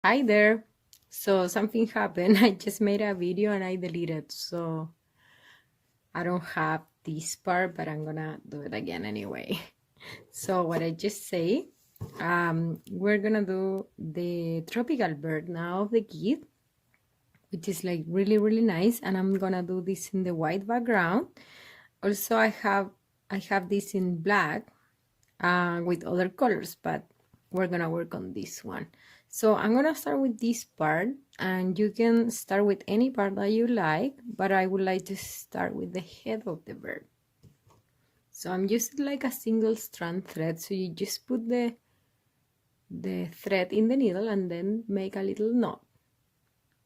Hi there. So something happened. I just made a video and I deleted, so I don't have this part, but I'm gonna do it again anyway. So what I just say, we're gonna do the tropical bird now of the kit, which is like really nice, and I'm gonna do this in the white background. Also, I have this in black, with other colors, but we're gonna work on this one. So I'm gonna start with this part, and you can start with any part that you like, but I would like to start with the head of the bird. So I'm using like a single strand thread, so you just put the thread in the needle and then make a little knot.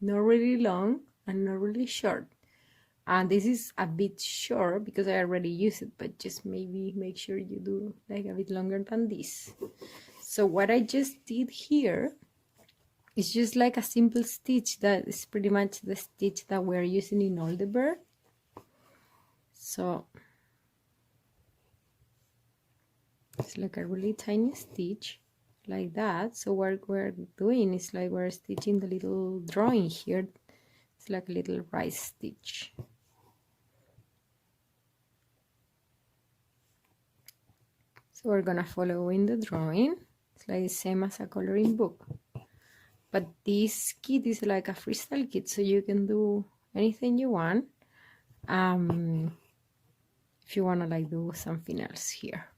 Not really long and not really short. And this is a bit short because I already used it, but just maybe make sure you do like a bit longer than this. So what I just did here is just like a simple stitch that is pretty much the stitch that we're using in all the bird. So it's like a really tiny stitch like that. So what we're doing is like we're stitching the little drawing here. It's like a little rice stitch. So we're gonna follow in the drawing. It's like the same as a coloring book. But this kit is like a freestyle kit, so you can do anything you want. If you want to like do something else here.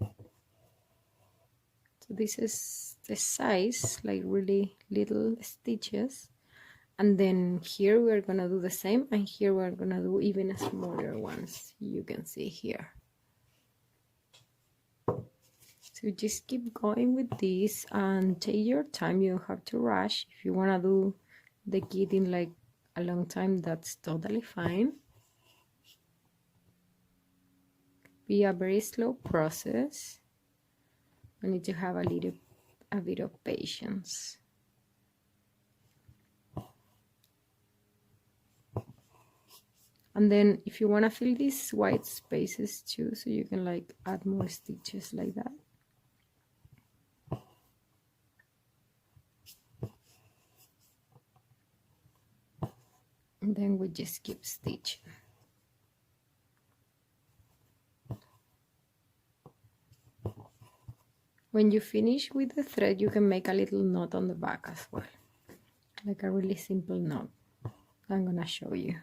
So this is the size, like really little stitches. And then here we're gonna do the same, and here we're gonna do even smaller ones, you can see here. So just keep going with this and take your time. You don't have to rush. If you want to do the kit in like a long time, that's totally fine. Be a very slow process. You need to have a bit of patience. And then if you want to fill these white spaces too, so you can like add more stitches like that. And then we just keep stitching. When you finish with the thread, you can make a little knot on the back as well, like a really simple knot. I'm gonna show you.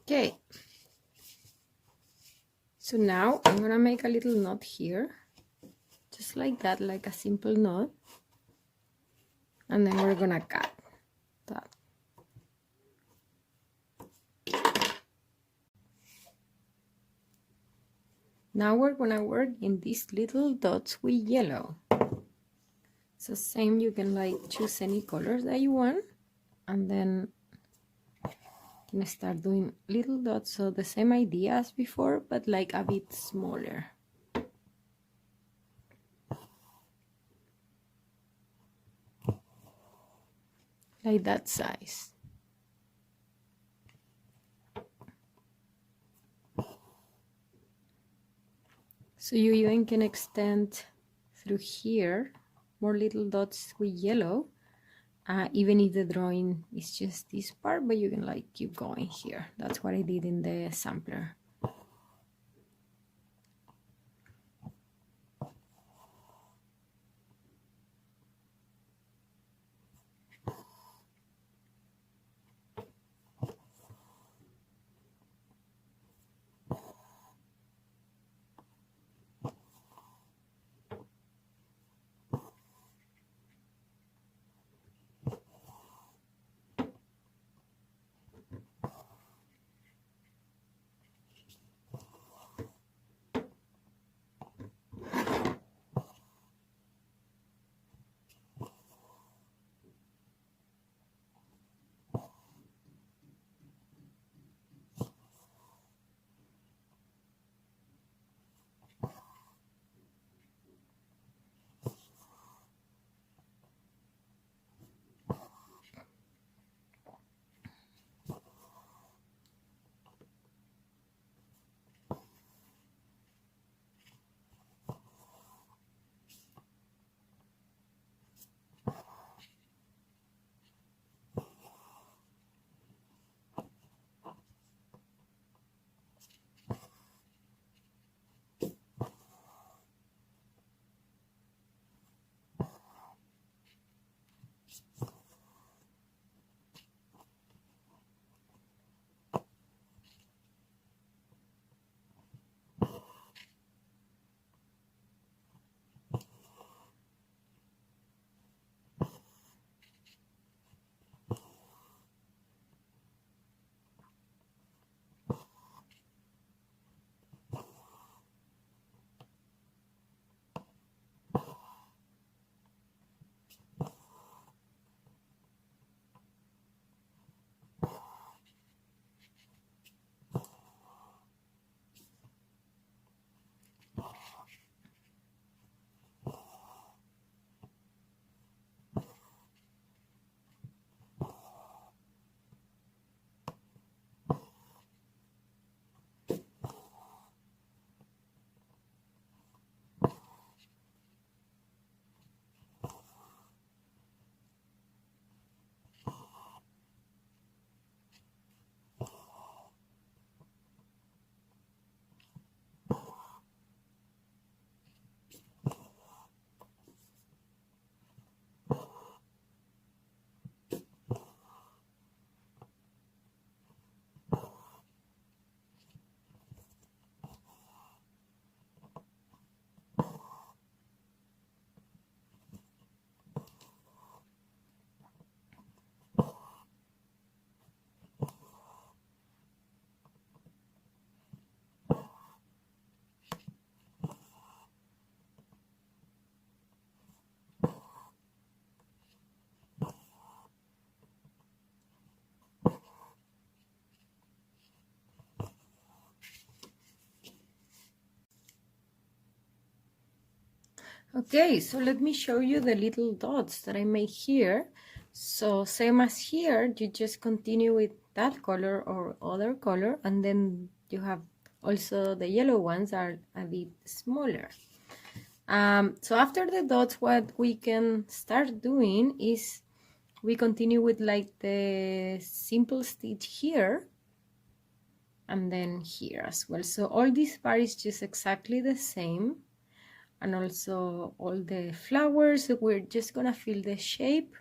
Okay, so now I'm gonna make a little knot here, just like that, like a simple knot, and then we're gonna cut that. Now we're gonna work in these little dots with yellow. So same, you can like choose any colors that you want, and then you can start doing little dots. So the same idea as before, but like a bit smaller. Like that size. So you even can extend through here more little dots with yellow, even if the drawing is just this part, but you can like keep going here. That's what I did in the sampler. Okay, so let me show you the little dots that I made here. So same as here, you just continue with that color or other color, and then you have also the yellow ones are a bit smaller. So after the dots, what we can start doing is we continue with like the simple stitch here and then here as well. So all this part is just exactly the same. And also all the flowers, we're just gonna fill the shape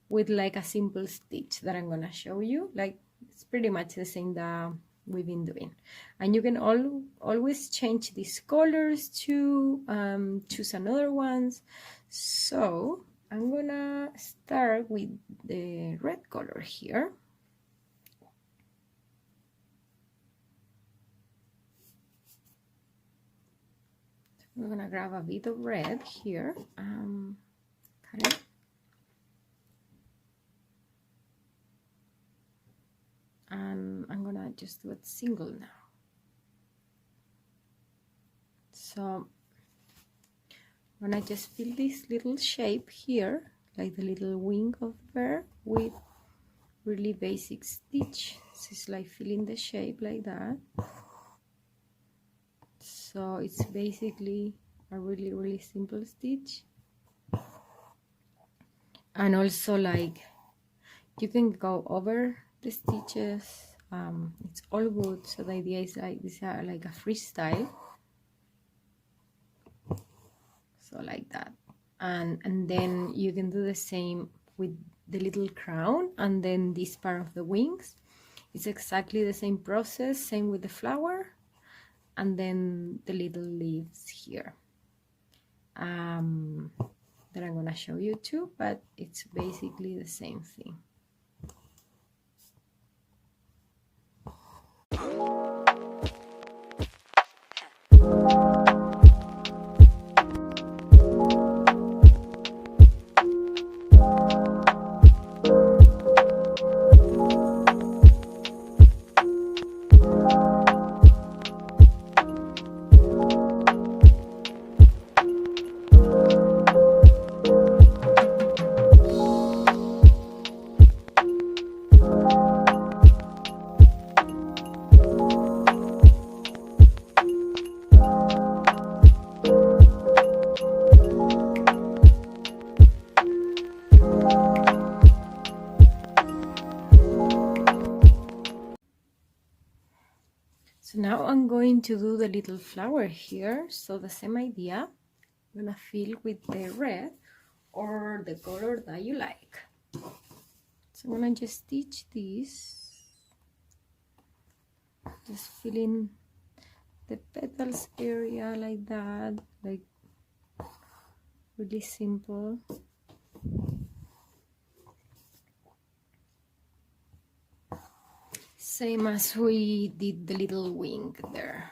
with like a simple stitch that I'm gonna show you. Like it's pretty much the same that we've been doing. And you can always change these colors to choose another ones. So I'm gonna start with the red color here. We're gonna grab a bit of red here. Okay. And I'm gonna just do it single now. So I'm gonna just fill this little shape here, like the little wing of the bird, with really basic stitch. This is like filling the shape like that. So it's basically a really simple stitch. And also like you can go over the stitches, it's all good. So the idea is like these are like a freestyle, so like that. And then you can do the same with the little crown, and then this part of the wings. It's exactly the same process, same with the flower, and then the little leaves here that I'm gonna show you too, but it's basically the same thing. So now I'm going to do the little flower here. So the same idea, I'm gonna fill with the red or the color that you like. So I'm gonna just stitch this, just fill in the petals area like that, like really simple. Same as we did the little wing there.